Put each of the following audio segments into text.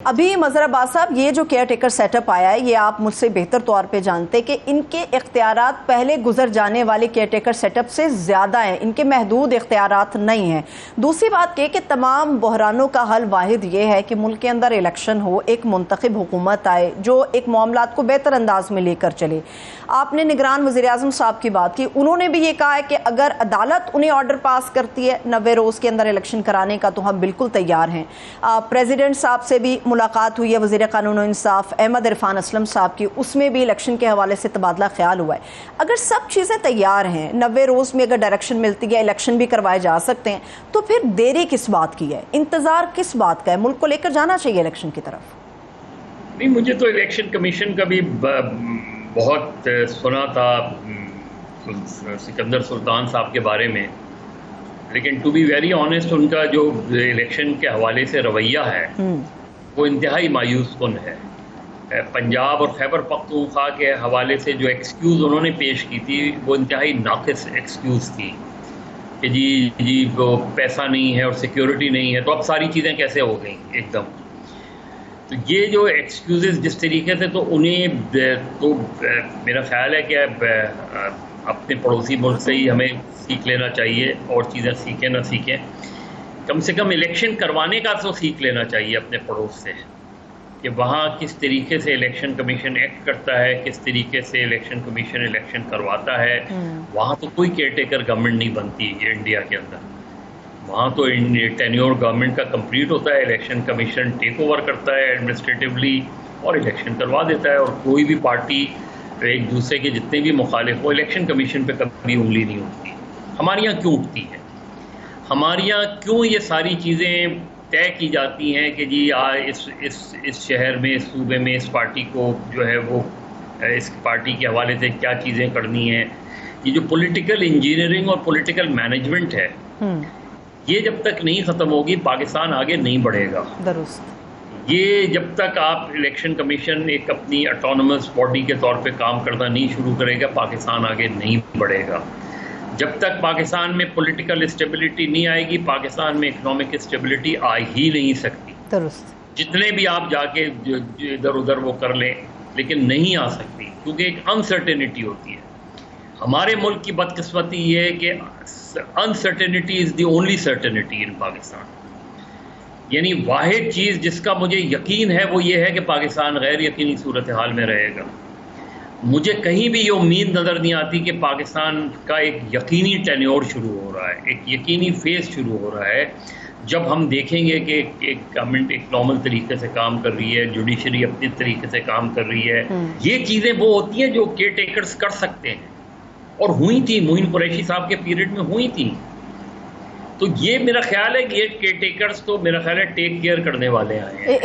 अभी मज़हर अब्बास साहब, ये जो केयर टेकर सेटअप आया है, ये आप मुझसे बेहतर तौर पे जानते कि इनके इख्तियारात पहले गुजर जाने वाले केयर टेकर सेटअप से ज़्यादा हैं, इनके महदूद इख्तियारात नहीं हैं। दूसरी बात ये कि तमाम बहरानों का हल वाहिद ये है कि मुल्क के अंदर इलेक्शन हो, एक मुंतखब हुकूमत आए जो एक मामलात को बेहतर अंदाज में लेकर चले। आपने निगरान वज़ीर-ए-आज़म साहब की बात की, उन्होंने भी ये कहा है कि अगर अदालत उन्हें ऑर्डर पास करती है 90 रोज़ के अंदर इलेक्शन कराने का तो हम बिल्कुल तैयार हैं। प्रेसिडेंट साहब से भी मुलाकात हुई है, वज़ीर क़ानून और इंसाफ अहमद इरफान असलम साहब की, उसमें भी इलेक्शन के हवाले से तबादला ख्याल हुआ है। अगर सब चीज़ें तैयार हैं, 90 रोज़ में अगर डायरेक्शन मिलती है, इलेक्शन भी करवाए जा सकते हैं, तो फिर देरी किस बात की है, इंतज़ार किस बात का है? मुल्क को लेकर जाना चाहिए इलेक्शन की तरफ। नहीं, मुझे तो इलेक्शन कमीशन का भी बहुत सुना था सिकंदर सुल्तान साहब के बारे में, लेकिन टू बी वेरी ऑनेस्ट उनका जो इलेक्शन के हवाले से रवैया है वो इंतहाई मायूस कुन है। पंजाब और खैबर पख्तूनख्वा के हवाले से जो एक्सक्यूज़ उन्होंने पेश की थी वो इंतहाई नाक़िस एक्सक्यूज़ थी कि जी वो पैसा नहीं है और सिक्योरिटी नहीं है, तो अब सारी चीज़ें कैसे हो गई एकदम। तो ये जो एक्सक्यूज़ जिस तरीके से, तो उन्हें तो मेरा ख्याल है कि अपने पड़ोसी मुल्क से ही हमें सीख लेना चाहिए, और चीज़ें सीखें ना सीखें, कम से कम इलेक्शन करवाने का तो सीख लेना चाहिए अपने पड़ोस से कि वहाँ किस तरीके से इलेक्शन कमीशन एक्ट करता है, किस तरीके से इलेक्शन कमीशन इलेक्शन करवाता है। वहाँ तो कोई केयर टेकर गवर्नमेंट नहीं बनती इंडिया के अंदर, वहाँ तो टेन्योर गवर्नमेंट का कंप्लीट होता है, इलेक्शन कमीशन टेक ओवर करता है एडमिनिस्ट्रेटिवली और इलेक्शन करवा देता है, और कोई भी पार्टी एक दूसरे के जितने भी मुखालिफ हो इलेक्शन कमीशन पे कभी उंगली नहीं उठती। हमारे यहाँ क्यों उठती है? हमारे यहाँ क्यों ये सारी चीज़ें तय की जाती हैं कि जी इस शहर में, इस सूबे में इस पार्टी को जो है वो इस पार्टी के हवाले से क्या चीज़ें करनी हैं। ये जो पॉलिटिकल इंजीनियरिंग और पॉलिटिकल मैनेजमेंट है, ये जब तक नहीं ख़त्म होगी पाकिस्तान आगे नहीं बढ़ेगा। दुरुस्त। ये जब तक आप इलेक्शन कमीशन एक अपनी ऑटोनमस बॉडी के तौर पे काम करना नहीं शुरू करेगा, पाकिस्तान आगे नहीं बढ़ेगा। जब तक पाकिस्तान में पॉलिटिकल स्टेबिलिटी नहीं आएगी, पाकिस्तान में इकोनॉमिक स्टेबिलिटी आ ही नहीं सकती। दुरुस्त। जितने भी आप जाके इधर उधर वो कर लें, लेकिन नहीं आ सकती, क्योंकि एक अनसर्टेनिटी होती है। हमारे मुल्क की बदकिस्मती ये है कि uncertainty is the only certainty in Pakistan. यानी वाहिद चीज़ जिसका मुझे यकीन है वो ये है कि पाकिस्तान गैर यकीनी सूरत हाल में रहेगा। मुझे कहीं भी ये उम्मीद नज़र नहीं आती कि पाकिस्तान का एक यकीनी टेन्योर शुरू हो रहा है, एक यकीनी फेज़ शुरू हो रहा है, जब हम देखेंगे कि एक गवर्नमेंट एक नॉर्मल तरीके से काम कर रही है, जुडिशरी अपने तरीके से काम कर रही है। ये चीज़ें वो होती हैं जो केयर टेकर्स कर सकते हैं, और हुई थी, मोइन कुरैशी साहब के पीरियड में हुई थी। तो ये मेरा ख्याल है कि ये केयर टेकर्स तो मेरा ख्याल है टेक केयर करने वाले आए हैं।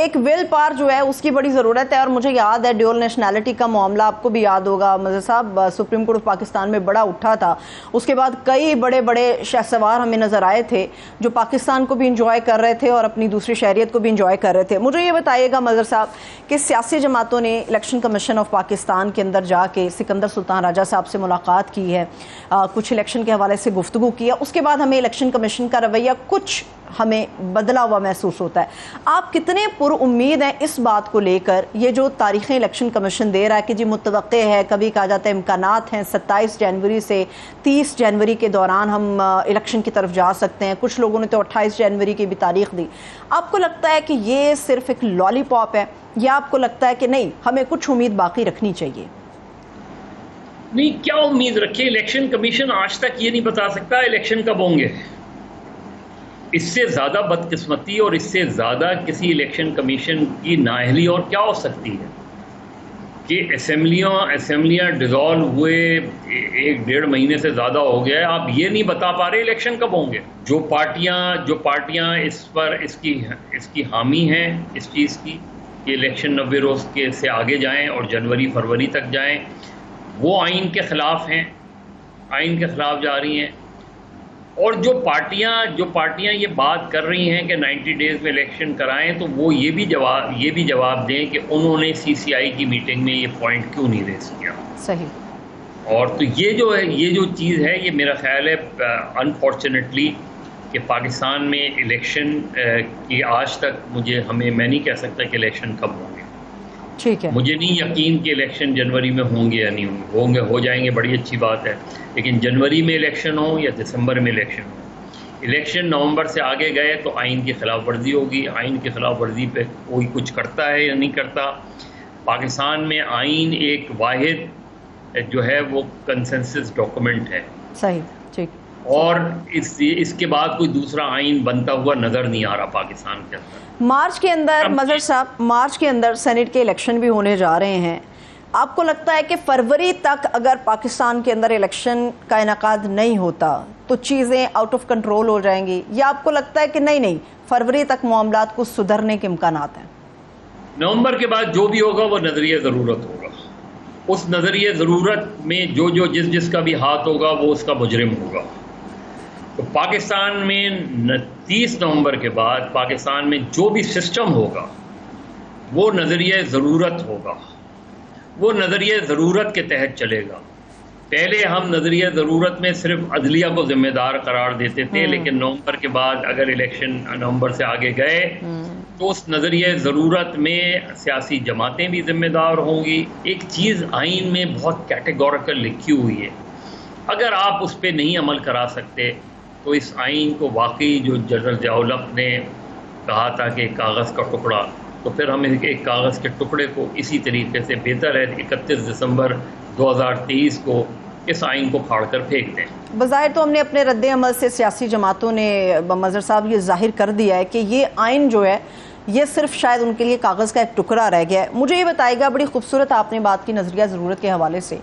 एक विल पावर जो है उसकी बड़ी ज़रूरत है। और मुझे याद है ड्यूल नेशनैलिटी का मामला, आपको भी याद होगा मज़हर साहब, सुप्रीम कोर्ट ऑफ पाकिस्तान में बड़ा उठा था। उसके बाद कई बड़े बड़े शहसवार हमें नज़र आए थे जो पाकिस्तान को भी इंजॉय कर रहे थे और अपनी दूसरी शहरियत को भी इंजॉय कर रहे थे। मुझे ये बताइएगा मज़हर साहब कि सियासी जमातों ने इलेक्शन कमीशन ऑफ पाकिस्तान के अंदर जाके सिकंदर सुल्तान राजा साहब से मुलाकात की है, कुछ इलेक्शन के हवाले से गुफ्तगू की है। उसके बाद हमें इलेक्शन कमीशन का रवैया कुछ हमें बदला हुआ महसूस होता है। आप कितने पुरुम्मीद हैं इस बात को लेकर, ये जो तारीखें इलेक्शन कमीशन दे रहा है कि जी मुतवक्के है, कभी कहा जाता है इम्कानात हैं 27 जनवरी से 30 जनवरी के दौरान हम इलेक्शन की तरफ जा सकते हैं, कुछ लोगों ने तो 28 जनवरी की भी तारीख दी। आपको लगता है कि ये सिर्फ एक लॉलीपॉप है, या आपको लगता है कि नहीं, हमें कुछ उम्मीद बाकी रखनी चाहिए? नहीं, क्या उम्मीद रखिए? इलेक्शन कमीशन आज तक ये नहीं बता सकता इलेक्शन कब होंगे। इससे ज़्यादा बदकिस्मती और इससे ज़्यादा किसी इलेक्शन कमीशन की नाअहली और क्या हो सकती है कि असेंबलियाँ डिज़ोल्व हुए 1-1.5 महीने से ज़्यादा हो गया है, आप ये नहीं बता पा रहे इलेक्शन कब होंगे। जो पार्टियाँ इस पर इसकी हामी हैं इस चीज़ की कि इलेक्शन 90 रोज़ के से आगे जाएँ और जनवरी फरवरी तक जाएँ, वो आइन के ख़िलाफ़ हैं, आइन के ख़िलाफ़ जा रही हैं। और जो पार्टियां ये बात कर रही हैं कि 90 डेज़ में इलेक्शन कराएं, तो वो ये भी जवाब दें कि उन्होंने CCI की मीटिंग में ये पॉइंट क्यों नहीं रेज़ किया। सही। और तो ये जो चीज़ है, ये मेरा ख्याल है अनफॉर्चुनेटली कि पाकिस्तान में इलेक्शन की आज तक मैं नहीं कह सकता कि इलेक्शन कब होंगे। ठीक है, मुझे नहीं यकीन कि इलेक्शन जनवरी में होंगे या नहीं होंगे। हो जाएंगे, बड़ी अच्छी बात है, लेकिन जनवरी में इलेक्शन हो या दिसंबर में इलेक्शन हो, इलेक्शन नवंबर से आगे गए तो आइन की खिलाफ वर्जी होगी। आइन की खिलाफ वर्जी पे कोई कुछ करता है या नहीं करता। पाकिस्तान में आइन एक वाहिद जो है वो कंसेंसस डॉक्यूमेंट है। सही, ठीक। और इसके बाद कोई दूसरा आइन बनता हुआ नज़र नहीं आ रहा पाकिस्तान के अंदर। मार्च के अंदर मजहर साहब, मार्च के अंदर सेनेट के इलेक्शन भी होने जा रहे हैं। आपको लगता है कि फरवरी तक अगर पाकिस्तान के अंदर इलेक्शन का इनेकाद नहीं होता तो चीज़ें आउट ऑफ कंट्रोल हो जाएंगी, या आपको लगता है कि नहीं फरवरी तक मामलात को सुधरने के इम्कानात हैं? नवंबर के बाद जो भी होगा वो नज़रिया ज़रूरत होगा। उस नज़रिया ज़रूरत में जो जिसका भी हाथ होगा वो उसका मुजरिम होगा। तो पाकिस्तान में 30 नवंबर के बाद पाकिस्तान में जो भी सिस्टम होगा वो नज़रिया ज़रूरत होगा, वो नज़रिया ज़रूरत के तहत चलेगा। पहले हम नज़रिया ज़रूरत में सिर्फ अदलिया को ज़िम्मेदार करार देते थे, लेकिन नवंबर के बाद अगर इलेक्शन नवंबर से आगे गए तो उस नज़रिया ज़रूरत में सियासी जमातें भी ज़िम्मेदार होंगी। एक चीज़ आइन में बहुत कैटेगोरिकल लिखी हुई है, अगर आप उस पर नहीं अमल करा सकते तो इस आइन को वाकई जो जनरल ज़ियाउल-हक ने कहा था कि कागज़ का टुकड़ा, तो फिर हम एक कागज़ के टुकड़े को इसी तरीके से बेहतर है 31 दिसंबर 2023 को इस आइन को फाड़ कर फेंक दें। बज़ाहिर तो हमने अपने रद्द अमल से सियासी जमातों ने मज़हर साहब ये जाहिर कर दिया है कि ये आइन जो है ये सिर्फ शायद उनके लिए कागज़ का एक टुकड़ा रह गया है। मुझे ये बताइएगा, बड़ी खूबसूरत आपने बात की नज़रिया ज़रूरत के हवाले से।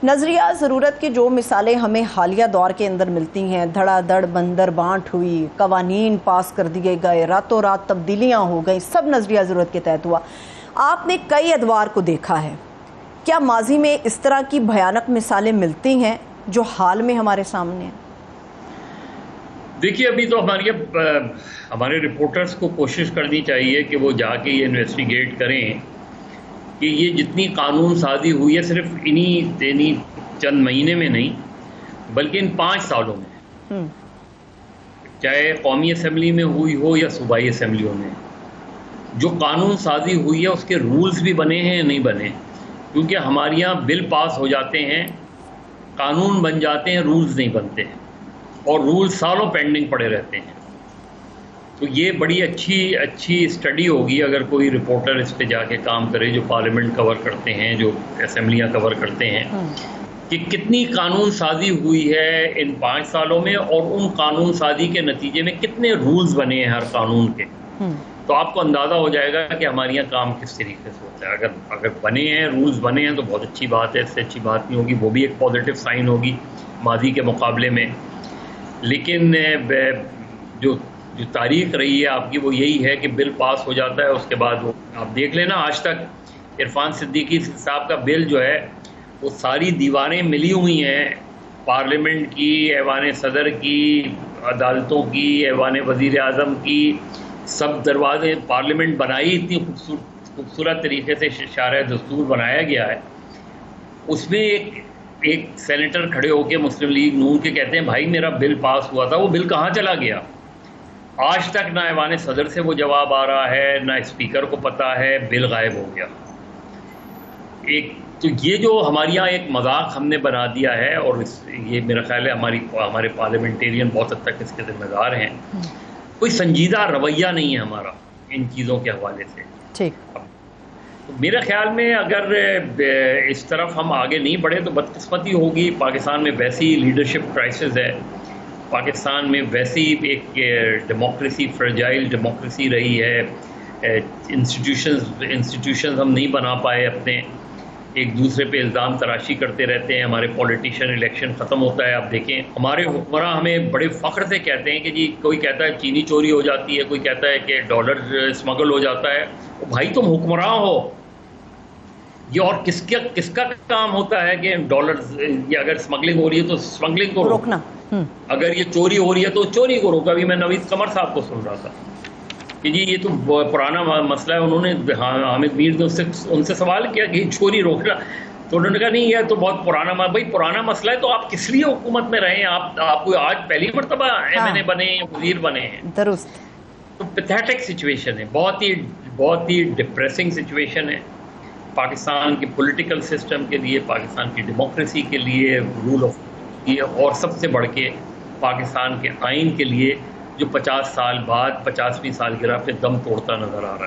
नज़रिया ज़रूरत की जो मिसालें हमें हालिया दौर के अंदर मिलती हैं, धड़ाधड़ बंदर बांट हुई, कवानीन पास कर दिए गए, रातों रात तब्दीलियाँ हो गई, सब नज़रिया ज़रूरत के तहत हुआ। आपने कई अदवार को देखा है, क्या माजी में इस तरह की भयानक मिसालें मिलती हैं जो हाल में हमारे सामने हैं? देखिए, अभी तो हमारे रिपोर्टर्स को कोशिश करनी चाहिए कि वो जाके ये इन्वेस्टिगेट करें कि ये जितनी कानून साजी हुई है सिर्फ इन्हीं चंद महीने में नहीं बल्कि इन 5 सालों में, चाहे कौमी असम्बली में हुई हो या सूबाई असम्बलियों में, जो कानून साजी हुई है उसके रूल्स भी बने हैं या नहीं बने। क्योंकि हमारे यहाँ बिल पास हो जाते हैं, कानून बन जाते हैं, रूल्स नहीं बनते हैं और रूल्स सालों पेंडिंग पड़े रहते हैं। तो ये बड़ी अच्छी स्टडी होगी अगर कोई रिपोर्टर इस पे जाके काम करे, जो पार्लियामेंट कवर करते हैं, जो असम्बलियाँ कवर करते हैं, कि कितनी कानून साजी हुई है इन 5 सालों में और उन कानून साजी के नतीजे में कितने रूल्स बने हैं हर कानून के। तो आपको अंदाज़ा हो जाएगा कि हमारे यहाँ काम किस तरीके से होता है। अगर बने हैं, रूल्स बने हैं तो बहुत अच्छी बात है, इससे अच्छी बात नहीं होगी, वो भी एक पॉजिटिव साइन होगी माजी के मुकाबले में। लेकिन जो तारीख रही है आपकी वो यही है कि बिल पास हो जाता है, उसके बाद वो आप देख लेना, आज तक इरफान सिद्दीकी साहब का बिल जो है वो सारी दीवारें मिली हुई हैं, पार्लियामेंट की, ऐवान सदर की, अदालतों की, ऐवान वज़ीर आज़म की, सब दरवाजे पार्लियामेंट बनाई इतनी खूबसूरत तरीके से शार दस्तूर बनाया गया है। उसमें एक सेनेटर खड़े होकर मुस्लिम लीग नून के कहते हैं भाई मेरा बिल पास हुआ था, वो बिल कहाँ चला गया? आज तक ना ऐवान सदर से वो जवाब आ रहा है, ना स्पीकर को पता है, बिल गायब हो गया। तो ये जो हमारे यहाँ एक मजाक हमने बना दिया है, और ये मेरा ख्याल है हमारे पार्लियामेंटेरियन बहुत हद तक इसके जिम्मेदार हैं। कोई संजीदा रवैया नहीं है हमारा इन चीज़ों के हवाले से। ठीक, तो मेरे ख्याल में अगर इस तरफ हम आगे नहीं बढ़े तो बदकिस्मती होगी। पाकिस्तान में वैसी लीडरशिप क्राइसिस है, पाकिस्तान में वैसी एक डेमोक्रेसी, फ्रेजाइल डेमोक्रेसी रही है, इंस्टीट्यूशंस हम नहीं बना पाए अपने, एक दूसरे पे इल्ज़ाम तराशी करते रहते हैं हमारे पॉलिटिशियन। इलेक्शन ख़त्म होता है, आप देखें हमारे हुक्मरान हमें बड़े फ़ख्र से कहते हैं कि जी कोई कहता है चीनी चोरी हो जाती है, कोई कहता है कि डॉलर स्मगल हो जाता है। तो भाई तुम हुक्मरान हो, ये और किसका काम होता है कि डॉलर, ये अगर स्मगलिंग हो रही है तो स्मगलिंग को रोकना, अगर ये चोरी हो रही है तो चोरी को रोका। अभी मैं नवीद कमर साहब को सुन रहा था कि जी ये तो पुराना मसला है, उन्होंने हामिद मीर ने उनसे सवाल किया कि चोरी रोकना, तो उन्होंने कहा नहीं, यह तो बहुत पुराना भाई पुराना मसला है, तो आप किस लिए हुकूमत में रहे? आप आज पहली मरतबा MNA बने या वजीर बने हैं। दुरुस्त। तो पैथेटिक सिचुएशन है, बहुत ही डिप्रेसिंग सिचुएशन है पाकिस्तान के पॉलिटिकल सिस्टम के लिए, पाकिस्तान की डेमोक्रेसी के लिए, रूल ऑफ और सबसे बढ़ के पाकिस्तान के आइन के लिए, जो 50 साल बाद 50वीं सालगिरह पे दम तोड़ता नजर आ रहा है।